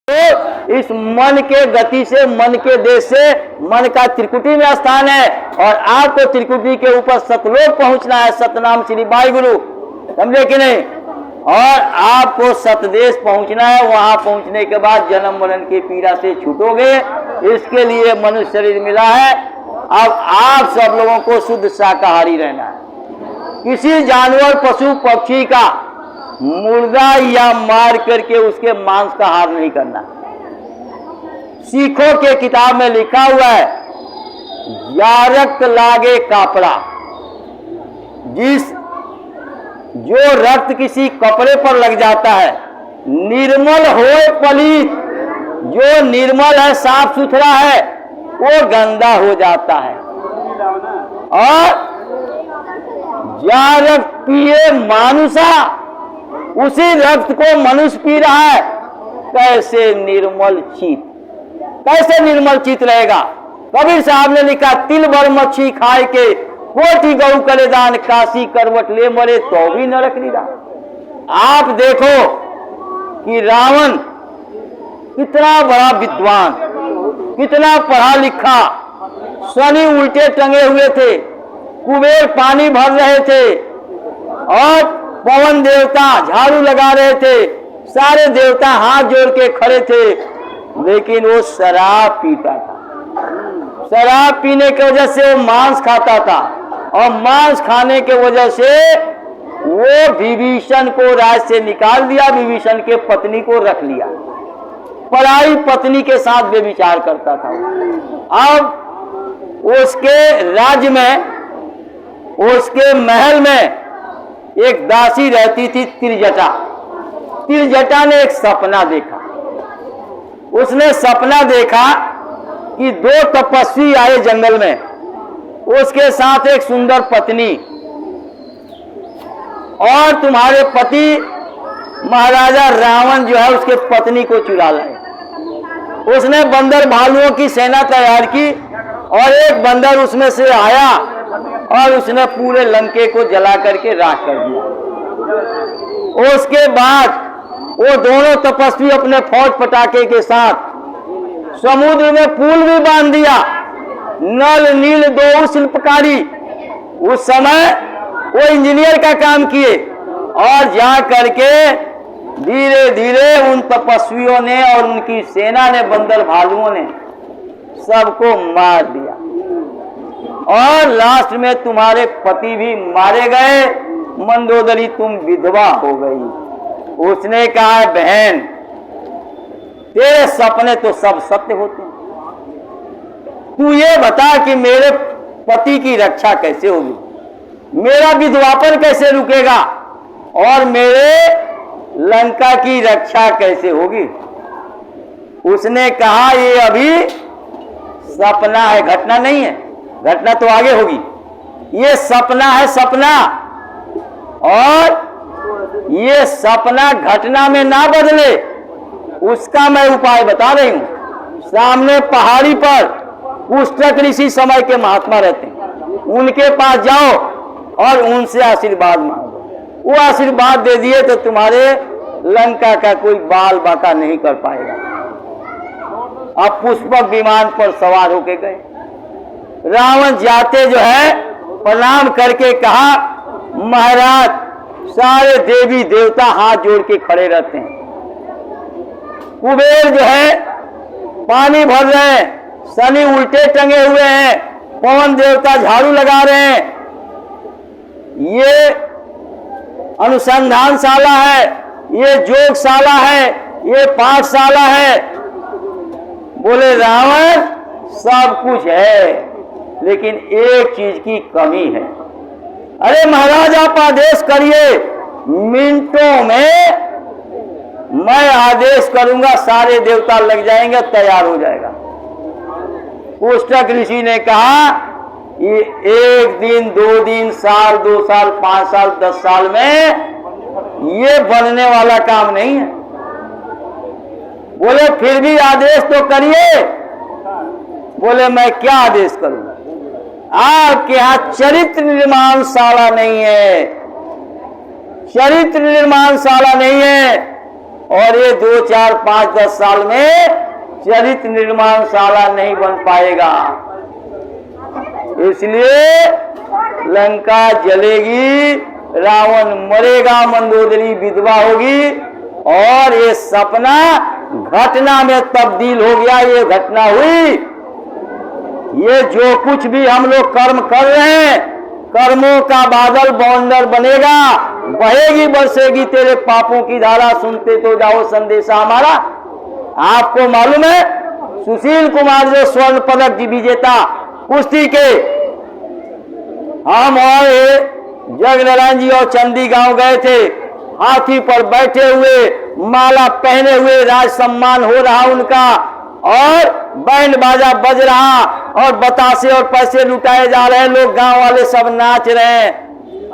तो इस मन के गति से, मन के देश से, मन का त्रिकुटी में स्थान है और आपको त्रिकुटी के ऊपर सतलोक पहुंचना है। सतनाम श्री वाहिगुरु, समझे कि नहीं? और आपको सतदेश पहुंचना है। वहां पहुंचने के बाद जन्म मरण की पीड़ा से छूटोगे। इसके लिए मनुष्य शरीर मिला है। अब आप सब लोगों को शुद्ध शाकाहारी रहना है। किसी जानवर, पशु, पक्षी का मुर्दा या मार करके उसके मांस का आहार नहीं करना। सिखों के किताब में लिखा हुआ है, यारक्त लागे कापड़ा, जो रक्त किसी कपड़े पर लग जाता है, निर्मल होए पलीत, जो निर्मल है, साफ सुथरा है, वो गंदा हो जाता है। और जा रक्त पिए मानुषा, उसी रक्त को मनुष्य पी रहा है। कैसे निर्मल चित, कैसे निर्मल चित रहेगा? कबीर साहब ने लिखा, तिल भर मच्छी खाए के कोटि गौ करे दान, काशी करवट ले मरे तो भी नरक निदान। आप देखो कि रावण कितना बड़ा विद्वान, कितना पढ़ा लिखा, शनि उल्टे टंगे हुए थे, कुबेर पानी भर रहे थे और पवन देवता झाड़ू लगा रहे थे, सारे देवता हाथ जोड़ के खड़े थे, लेकिन वो शराब पीता था। शराब पीने की वजह से वो मांस खाता था और मांस खाने के वजह से वो विभीषण को राज से निकाल दिया, विभीषण के पत्नी को रख लिया, पराई पत्नी के साथ व्यभिचार करता था। अब उसके राज्य में, उसके महल में एक दासी रहती थी, त्रिजटा। त्रिजटा ने एक सपना देखा। उसने सपना देखा कि दो तपस्वी आए जंगल में, उसके साथ एक सुंदर पत्नी, और तुम्हारे पति महाराजा रावण जो है उसके पत्नी को चुरा लाए। उसने बंदर भालुओं की सेना तैयार की और एक बंदर उसमें से आया और उसने पूरे लंके को जला करके राख कर दिया। उसके बाद वो दोनों तपस्वी अपने फौज पटाखे के साथ समुद्र में पुल भी बांध दिया। नल नील दो शिल्पकारी, उस समय वो इंजीनियर का काम किए और जा करके धीरे धीरे उन तपस्वियों ने और उनकी सेना ने, बंदर भालुओं ने सबको मार दिया और लास्ट में तुम्हारे पति भी मारे गए। मंदोदरी तुम विधवा हो गई। उसने कहा, बहन तेरे सपने तो सब सत्य होते हैं, तू ये बता कि मेरे पति की रक्षा कैसे होगी, मेरा विधवापन कैसे रुकेगा और मेरे लंका की रक्षा कैसे होगी? उसने कहा, ये अभी सपना है, घटना नहीं है, घटना तो आगे होगी। ये सपना है, सपना, और ये सपना घटना में ना बदले, उसका मैं उपाय बता रही हूं। सामने पहाड़ी पर पुस्तक ऋषि समय के महात्मा रहते हैं, उनके पास जाओ और उनसे आशीर्वाद मांगो। वो आशीर्वाद दे दिए तो तुम्हारे लंका का कोई बाल बाका नहीं कर पाएगा। अब पुष्पक विमान पर सवार होके गए। रावण जाते जो है प्रणाम करके कहा, महाराज सारे देवी देवता हाथ जोड़ के खड़े रहते हैं। कुबेर जो है पानी भर रहे हैं, शनि उल्टे टंगे हुए हैं, पवन देवता झाड़ू लगा रहे हैं। ये अनुसंधानशाला है, ये जोगशाला है, ये पाठशाला है। बोले रावण सब कुछ है, लेकिन एक चीज की कमी है। अरे महाराज आप आदेश करिए, मिनटों में मैं आदेश करूंगा, सारे देवता लग जाएंगे, तैयार हो जाएगा। पुस्तक ऋषि ने कहा, ये 1 दिन 2 दिन, साल 2 साल 5 साल 10 साल में ये बनने वाला काम नहीं है। बोले फिर भी आदेश तो करिए। बोले मैं क्या आदेश करूं? आपके यहां चरित्र निर्माणशाला नहीं है, चरित्र निर्माणशाला नहीं है। और ये 2, 4, 5, 10 साल में चरित्र निर्माणशाला नहीं बन पाएगा। इसलिए लंका जलेगी, रावण मरेगा, मंदोदरी विधवा होगी और ये सपना घटना में तब्दील हो गया। ये घटना हुई। ये जो कुछ भी हम लोग कर्म कर रहे हैं, कर्मों का बादल बौंडर बनेगा, बहेगी बरसेगी तेरे पापों की धारा, सुनते तो जाओ संदेशा हमारा। आपको मालूम है सुशील कुमार जो स्वर्ण पदक विजेता कुश्ती के, हम और जगनारायण जी और चंदी गांव गए थे, हाथी पर बैठे हुए, माला पहने हुए, राज सम्मान हो रहा उनका और बैंड बाजा बज रहा और बतासे और पैसे लुटाए जा रहे हैं, लोग गांव वाले सब नाच रहे हैं।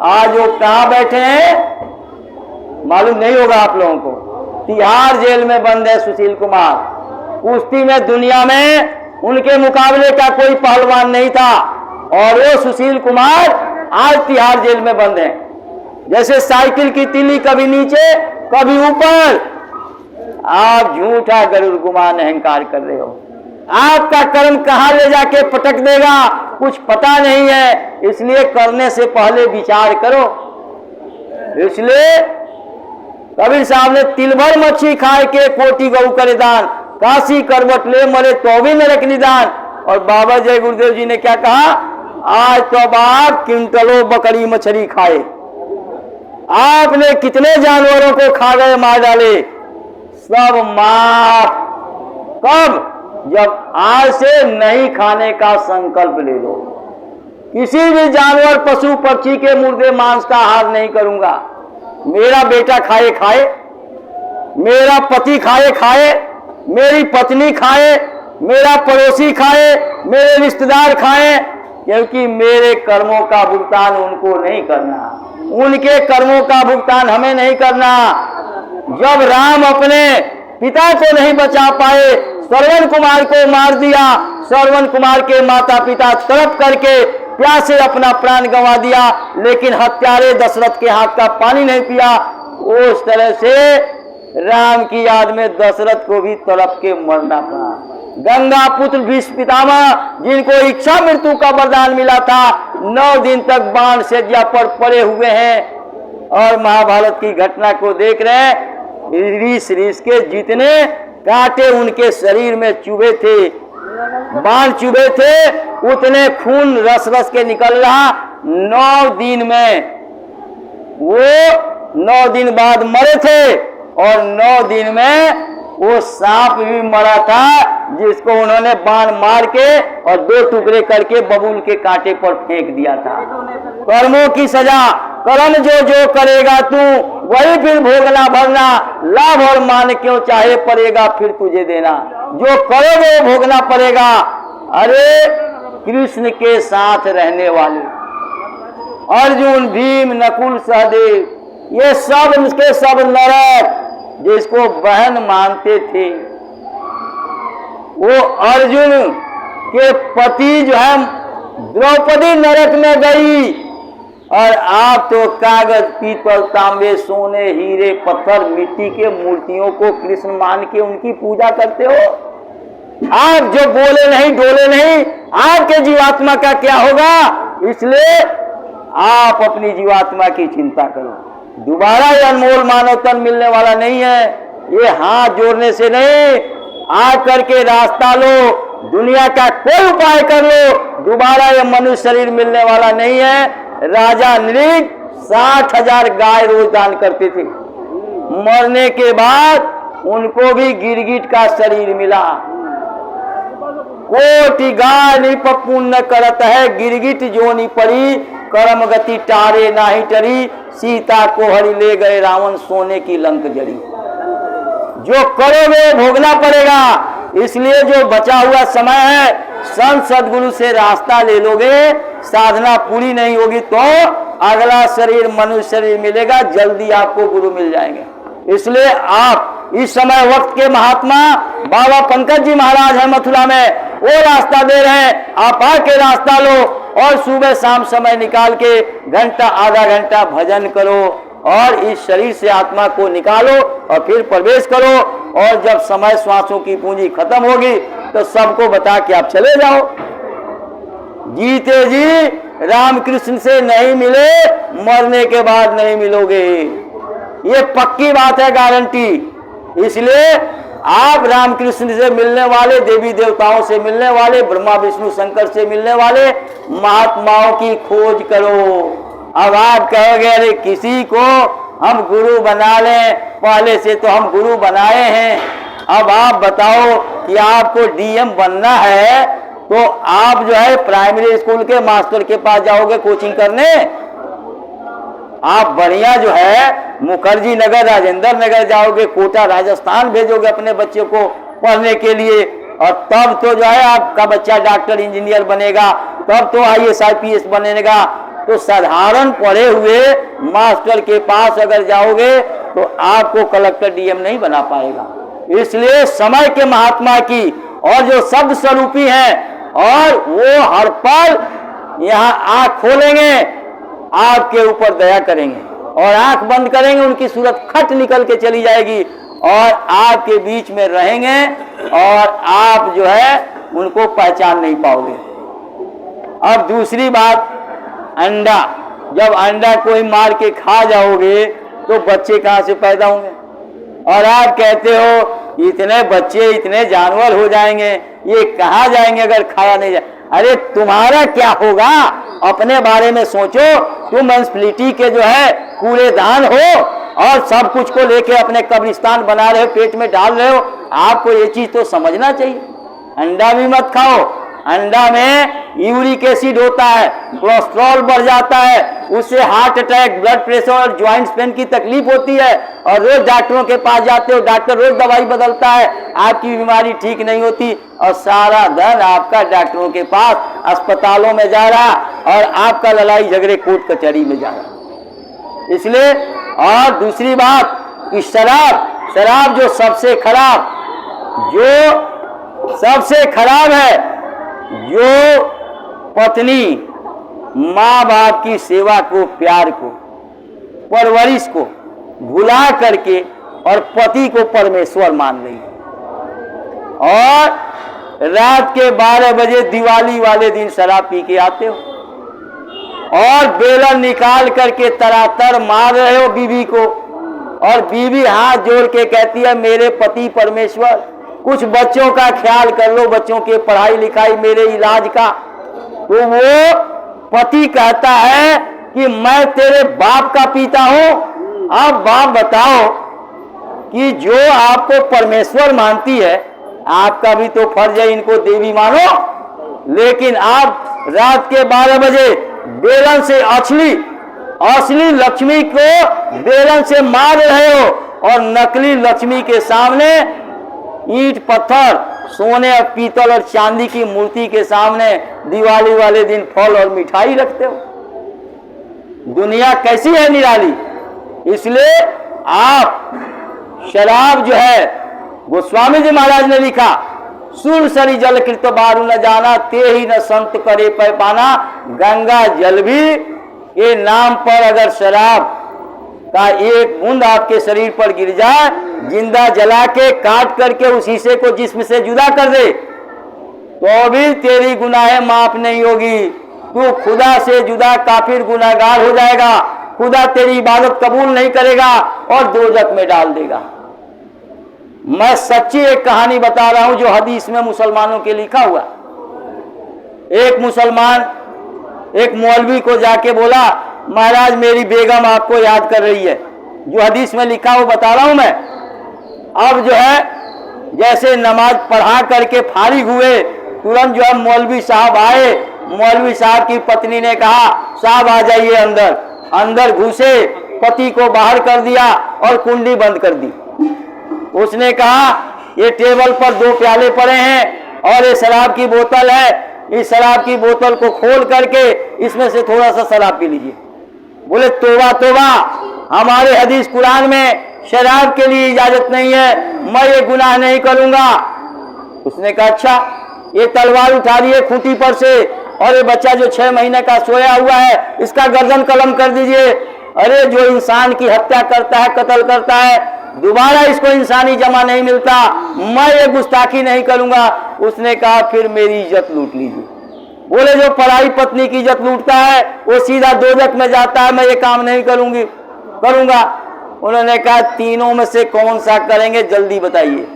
आज वो कहां बैठे हैं मालूम नहीं होगा आप लोगों को। तिहाड़ जेल में बंद है सुशील कुमार। कुश्ती में दुनिया में उनके मुकाबले का कोई पहलवान नहीं था और वो सुशील कुमार आज तिहाड़ जेल में बंद है। जैसे साइकिल की तिल्ली कभी नीचे कभी ऊपर। आप झूठा गरुड़ गुमान अहंकार कर रहे हो। आपका कर्म कहां ले जाके पटक देगा कुछ पता नहीं है, इसलिए करने से पहले विचार करो। इसलिए कबीर साहब ने तिल भर मच्छी खाए के कोटि गौ करे दान, काशी करवट ले मरे तो भी नरक निदान। और बाबा जय गुरुदेव जी ने क्या कहा, आज तो आप क्विंटलों बकरी मछली खाए, आपने कितने जानवरों को खा गए, मार डाले, सब माफ। कब? जब आज से नहीं खाने का संकल्प ले लो। किसी भी जानवर पशु पक्षी के मुर्दे मांस का आहार नहीं करूंगा। मेरा बेटा खाए खाए, मेरा पति खाए खाए, मेरी पत्नी खाए, मेरा पड़ोसी खाए, मेरे रिश्तेदार खाए, क्योंकि मेरे कर्मों का भुगतान उनको नहीं करना, उनके कर्मों का भुगतान हमें नहीं करना। जब राम अपने पिता को नहीं बचा पाए, श्रवण कुमार को मार दिया, श्रवण कुमार के माता पिता तड़प करके प्यासे अपना प्राण गंवा दिया, लेकिन हत्यारे दशरथ के हाथ का पानी नहीं पिया। उस तरह से राम की याद में दशरथ को भी तड़प के मरना पड़ा। गंगा पुत्र भीष्म पितामह जिनको इच्छा मृत्यु का वरदान मिला था, 9 दिन तक बाण सज्जा पर पड़े हुए हैं और महाभारत की घटना को देख रहे हैं। रीस रीस के जितने कांटे उनके शरीर में चुभे थे, बाण चुभे थे, उतने खून रस रस के निकल रहा। 9 दिन में वो 9 दिन बाद मरे थे और 9 दिन में वो सांप भी मरा था जिसको उन्होंने बाण मार के और 2 टुकड़े करके बबूल के कांटे पर फेंक दिया था। कर्मों की सजा, कर्म जो जो करेगा तू वही फिर भोगना भरना, लाभ और मान क्यों चाहे पड़ेगा फिर तुझे देना। जो करोगे वो भोगना पड़ेगा। अरे कृष्ण के साथ रहने वाले अर्जुन, भीम, नकुल, सहदेव, ये सब उसके सब नरक जिसको बहन मानते थे, वो अर्जुन के पति जो है द्रौपदी नरक में गई और आप तो कागज, पीतल, तांबे, सोने, हीरे, पत्थर, मिट्टी के मूर्तियों को कृष्ण मान के उनकी पूजा करते हो। आप जो बोले नहीं डोले नहीं, आपके जीवात्मा का क्या होगा? इसलिए आप अपनी जीवात्मा की चिंता करो। दोबारा ये अनमोल मानव तन मिलने वाला नहीं है। ये हाथ जोड़ने से नहीं, आ करके रास्ता लो, दुनिया का कोई उपाय कर लो, दोबारा ये मनुष्य शरीर मिलने वाला नहीं है। राजा नृग 60,000 गाय रोज दान करते थे। मरने के बाद उनको भी गिरगिट का शरीर मिला। कोटि गाय निप पुण्य करत है, गिरगिट जोनी पड़ी, कर्म गति टारे नाही टरी, सीता को हरि ले गए रावण, सोने की लंक जड़ी। जो करोगे भोगना पड़ेगा। इसलिए जो बचा हुआ समय है, संत सदगुरु से रास्ता ले लोगे, साधना पूरी नहीं होगी तो अगला शरीर मनुष्य शरीर मिलेगा, जल्दी आपको गुरु मिल जाएंगे। इसलिए आप इस समय वक्त के महात्मा बाबा पंकज जी महाराज है मथुरा में, वो रास्ता दे रहे हैं। आप आके रास्ता लो और सुबह शाम समय निकाल के घंटा आधा घंटा भजन करो, और इस शरीर से आत्मा को निकालो और फिर प्रवेश करो, और जब समय श्वासों की पूंजी खत्म होगी तो सबको बता के आप चले जाओ। जीते जी रामकृष्ण से नहीं मिले, मरने के बाद नहीं मिलोगे, ये पक्की बात है, गारंटी। इसलिए आप रामकृष्ण से मिलने वाले, देवी देवताओं से मिलने वाले, ब्रह्मा विष्णु शंकर से मिलने वाले महात्माओं की खोज करो। अब आप कहोगे अरे किसी को हम गुरु बना लें, पहले से तो हम गुरु बनाए हैं, अब आप बताओ कि आपको डीएम बनना है तो आप जो है प्राइमरी स्कूल के मास्टर के पास जाओगे कोचिंग करने? आप बढ़िया जो है मुखर्जी नगर, राजेंद्र नगर जाओगे, कोटा राजस्थान भेजोगे अपने बच्चों को पढ़ने के लिए, और तब तो जो है आपका बच्चा डॉक्टर इंजीनियर बनेगा, तब तो IAS IPS बनेगा। तो साधारण पढ़े हुए मास्टर के पास अगर जाओगे तो आपको कलेक्टर डीएम नहीं बना पाएगा। इसलिए समय के महात्मा की और जो शब्द स्वरूपी हैं, और वो हर पल यहाँ आंख खोलेंगे, आपके ऊपर दया करेंगे, और आंख बंद करेंगे उनकी सूरत खट निकल के चली जाएगी, और आपके बीच में रहेंगे और आप जो है उनको पहचान नहीं पाओगे। अब दूसरी बात, अंडा, जब अंडा कोई मार के खा जाओगे तो बच्चे कहाँ से पैदा होंगे? और आप कहते हो इतने बच्चे, इतने जानवर हो जाएंगे, ये कहाँ जाएंगे अगर खाया नहीं जाए? अरे तुम्हारा क्या होगा, अपने बारे में सोचो। तुम म्युनिसिपैलिटी के जो है कूड़ेदान हो और सब कुछ को लेके अपने कब्रिस्तान बना रहे हो, पेट में डाल रहे हो। आपको ये चीज तो समझना चाहिए। अंडा भी मत खाओ, अंडा में यूरिक एसिड होता है, कोलेस्ट्रॉल बढ़ जाता है, उससे हार्ट अटैक, ब्लड प्रेशर और ज्वाइंट्स पेन की तकलीफ होती है, और रोज डॉक्टरों के पास जाते हो, डॉक्टर रोज दवाई बदलता है, आपकी बीमारी ठीक नहीं होती, और सारा धन आपका डॉक्टरों के पास अस्पतालों में जा रहा, और आपका लड़ाई झगड़े कोर्ट कचहरी में जा रहा। इसलिए, और दूसरी बात कि शराब जो सबसे खराब है, जो पत्नी माँ बाप की सेवा को, प्यार को, परवरिश को भुला करके और पति को परमेश्वर मान रही है, और रात के 12 बजे दिवाली वाले दिन शराब पी के आते हो, और बेलन निकाल करके तरातर मार रहे हो बीवी को, और बीवी हाथ जोड़ के कहती है मेरे पति परमेश्वर, कुछ बच्चों का ख्याल कर लो, बच्चों के पढ़ाई लिखाई, मेरे इलाज का। तो वो पति कहता है कि मैं तेरे बाप का पिता हूं। अब बाप बताओ कि जो आपको परमेश्वर मानती है, आपका भी तो फर्ज है इनको देवी मानो, लेकिन आप रात के 12 बजे बेलन से असली लक्ष्मी को बेलन से मार रहे हो, और नकली लक्ष्मी के सामने ईंट पत्थर, सोने और पीतल और चांदी की मूर्ति के सामने दिवाली वाले दिन फल और मिठाई रखते हो। दुनिया कैसी है निराली। इसलिए आप शराब जो है, गोस्वामी जी महाराज ने लिखा, सुर सरी जल कृत बारू न जाना, ते ही न संत करे पै पाना। गंगा जल भी के नाम पर अगर शराब का एक बूंद आपके शरीर पर गिर जाए, जिंदा जला के काट करके उस हिस्से को जिस्म से जुदा कर दे, तो भी तेरी गुनाहें माफ नहीं होगी। तू खुदा से जुदा काफिर गुनाहगार हो जाएगा, खुदा तेरी इबादत कबूल नहीं करेगा और दोजख में डाल देगा। मैं सच्ची एक कहानी बता रहा हूं जो हदीस में मुसलमानों के लिखा हुआ। एक मुसलमान एक मौलवी को जाके बोला, महाराज मेरी बेगम आपको याद कर रही है। जो हदीस में लिखा वो बता रहा हूं मैं। अब जो है जैसे नमाज पढ़ा करके फारिग हुए, तुरंत जो है मौलवी साहब आए। मौलवी साहब की पत्नी ने कहा साहब आ जाइए अंदर। अंदर घुसे, पति को बाहर कर दिया और कुंडी बंद कर दी। उसने कहा ये टेबल पर 2 प्याले पड़े हैं और ये शराब की बोतल है, इस शराब की बोतल को खोल करके इसमें से थोड़ा सा शराब पी लीजिए। बोले तोबा तोबा, हमारे हदीस कुरान में शराब के लिए इजाजत नहीं है, मैं ये गुनाह नहीं करूंगा। उसने कहा अच्छा, ये तलवार उठा लिए खूंटी पर से और ये बच्चा जो 6 महीने का सोया हुआ है इसका गर्दन कलम कर दीजिए। अरे जो इंसान की हत्या करता है, कत्ल करता है, दोबारा इसको इंसानी जमा नहीं मिलता, मैं ये गुस्ताखी नहीं करूंगा। उसने कहा फिर मेरी इज्जत लूट लीजिए। बोले जो पराई पत्नी की इज्जत लूटता है वो सीधा दोजख में जाता है, मैं ये काम नहीं करूंगा। उन्होंने कहा तीनों में से कौन सा करेंगे, जल्दी बताइए,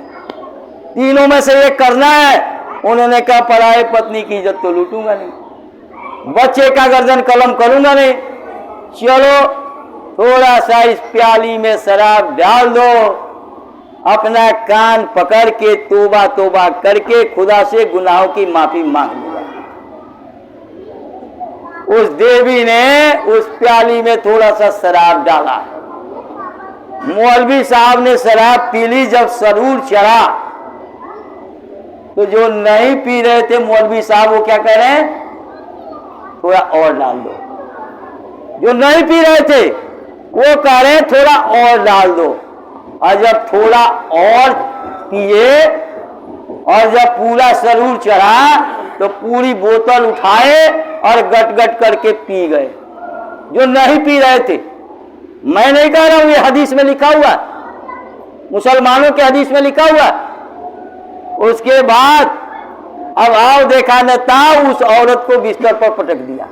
तीनों में से ये करना है। उन्होंने कहा पराई पत्नी की इज्जत तो लूटूंगा नहीं, बच्चे का गर्दन कलम करूंगा नहीं। चलो थोड़ा सा इस प्याली में शराब डाल दो, अपना कान पकड़ के तोबा तोबा करके खुदा से गुनाहों की माफी मांग लूंगा। उस देवी ने उस प्याली में थोड़ा सा शराब डाला। मौलवी साहब ने शराब पी ली। जब सरूर चढ़ा तो जो नहीं पी रहे थे मौलवी साहब वो क्या कह रहे हैं, थोड़ा और डाल दो। जो नहीं पी रहे थे वो कह रहे हैं थोड़ा और डाल दो। और जब थोड़ा और पिए और जब पूरा सरूर चढ़ा तो पूरी बोतल उठाए और गट गट करके पी गए, जो नहीं पी रहे थे। मैं नहीं कह रहा हूं, ये हदीस में लिखा हुआ, मुसलमानों के हदीस में लिखा हुआ। उसके बाद अब आओ देखा न था, उस औरत को बिस्तर पर पटक दिया।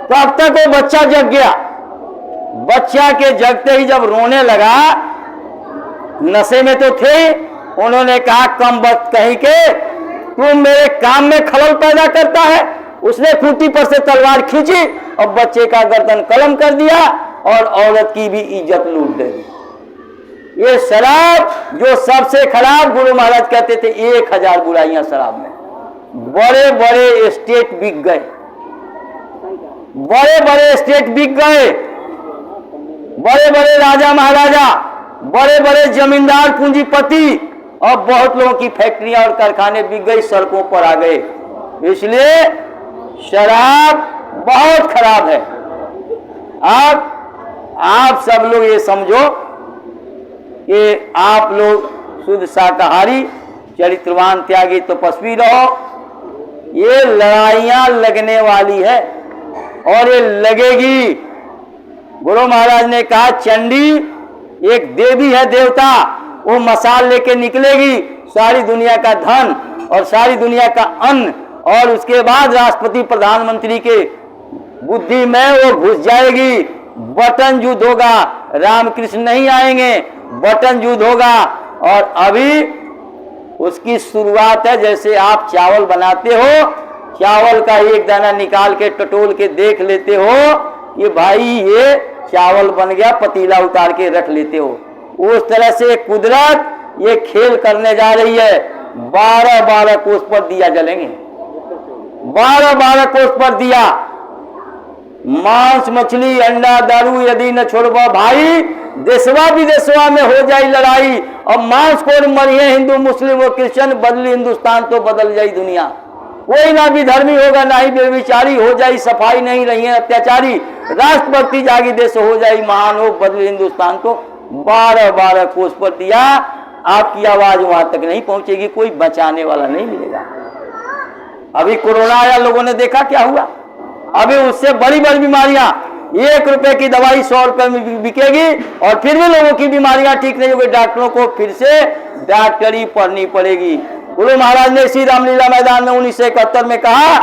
तब तक वो बच्चा जग गया। बच्चा के जगते ही जब रोने लगा, नशे में तो थे, उन्होंने कहा कम वक्त कहीं के, तुम मेरे काम में खलल पैदा करता है। उसने खूंटी पर से तलवार खींची और बच्चे का गर्दन कलम कर दिया और औरत की भी इज्जत लूट दी। ये शराब जो सबसे खराब, गुरु महाराज कहते थे 1000 बुराइयां शराब में। बड़े बड़े एस्टेट बिक गए, बड़े बड़े एस्टेट बिक गए, बड़े बड़े राजा महाराजा, बड़े बड़े जमींदार पूंजीपति और बहुत लोगों की फैक्ट्रियां और कारखाने बिक गई, सड़कों पर आ गए। इसलिए शराब बहुत खराब है। आप सब लोग ये समझो कि आप लोग शुद्ध शाकाहारी, चरित्रवान, त्यागी, तपस्वी रहो। ये लड़ाइयां लगने वाली है और ये लगेगी। गुरु महाराज ने कहा चंडी एक देवी है, देवता, वो मसाल लेके निकलेगी, सारी दुनिया का धन और सारी दुनिया का अन्न, और उसके बाद राष्ट्रपति प्रधानमंत्री के बुद्धि में वो घुस जाएगी। बटन युद्ध होगा, रामकृष्ण नहीं आएंगे, बटन युद्ध होगा। और अभी उसकी शुरुआत है। जैसे आप चावल बनाते हो, चावल का एक दाना निकाल के टटोल के देख लेते हो कि भाई ये चावल बन गया, पतीला उतार के रख लेते हो। उस तरह से कुदरत ये खेल करने जा रही है। 12-12 कोस पर दिया जलेंगे, 12-12 कोस पर दिया। मांस, मछली, अंडा, दारू यदि न छोड़बा भाई, देशवा विदेशवा में हो जाए लड़ाई। और मांस को मरिए हिंदू, मुस्लिम और क्रिश्चियन, बदली हिंदुस्तान तो बदल जाए दुनिया। कोई ना भी धर्मी होगा, ना ही बेविचारी हो जाए, सफाई नहीं रही है अत्याचारी, राष्ट्रभक्ति जागी, देश हो जाए महान, हो बदली हिंदुस्तान तो। 12-12 कोस पर दिया। आपकी आवाज वहां तक नहीं पहुंचेगी, कोई बचाने वाला नहीं मिलेगा। अभी कोरोना आया, लोगों ने देखा क्या हुआ। अभी उससे बड़ी बड़ी बीमारियां, 1 रुपए की दवाई 100 रुपए में बिकेगी और फिर भी लोगों की बीमारियां ठीक नहीं होगी। डॉक्टरों को फिर से डॉक्टरी पढ़नी पड़ेगी। गुरु महाराज ने इसी रामलीला मैदान में 1971 में कहा,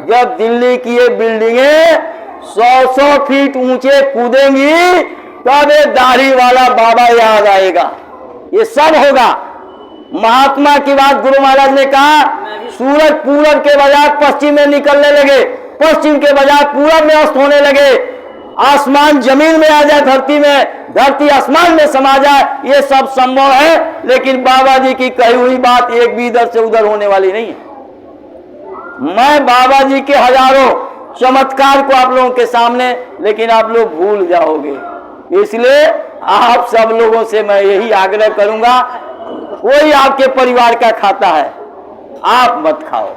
जब दिल्ली की ये बिल्डिंगें 100-100 फीट ऊंचे कूदेंगी तब ये दाढ़ी वाला बाबा याद आएगा। ये सब होगा। महात्मा की बात गुरु महाराज ने कहा, सूरज पूरब के बजाय पश्चिम में निकलने लगे, पश्चिम के बजाय पूरब में अस्त होने लगे, आसमान जमीन में आ जाए, धरती में, धरती आसमान में समा जाए, ये सब संभव है। लेकिन बाबा जी की कही हुई बात एक भी इधर से उधर होने वाली नहीं है। मैं बाबा जी के हजारों चमत्कार को आप लोगों के सामने, लेकिन आप लोग भूल जाओगे। इसलिए आप सब लोगों से मैं यही आग्रह करूंगा, कोई आपके परिवार का खाता है, आप मत खाओ।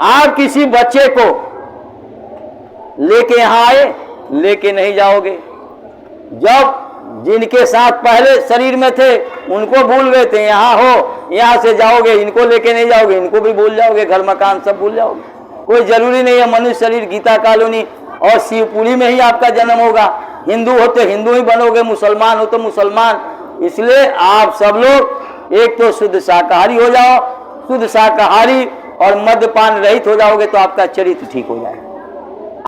आप किसी बच्चे को लेके यहां आए, लेके नहीं जाओगे। जब जिनके साथ पहले शरीर में थे उनको भूल गए थे, यहां हो, यहां से जाओगे, इनको लेके नहीं जाओगे, इनको भी भूल जाओगे, घर मकान सब भूल जाओगे। कोई जरूरी नहीं है मनुष्य शरीर, गीता कॉलोनी और शिवपुरी में ही आपका जन्म होगा। हिंदू हो तो हिंदू ही बनोगे, मुसलमान हो तो मुसलमान। इसलिए आप सब लोग एक तो शुद्ध शाकाहारी हो जाओ, शुद्ध शाकाहारी और मद्यपान रहित हो जाओगे तो आपका चरित्र ठीक हो जाएगा।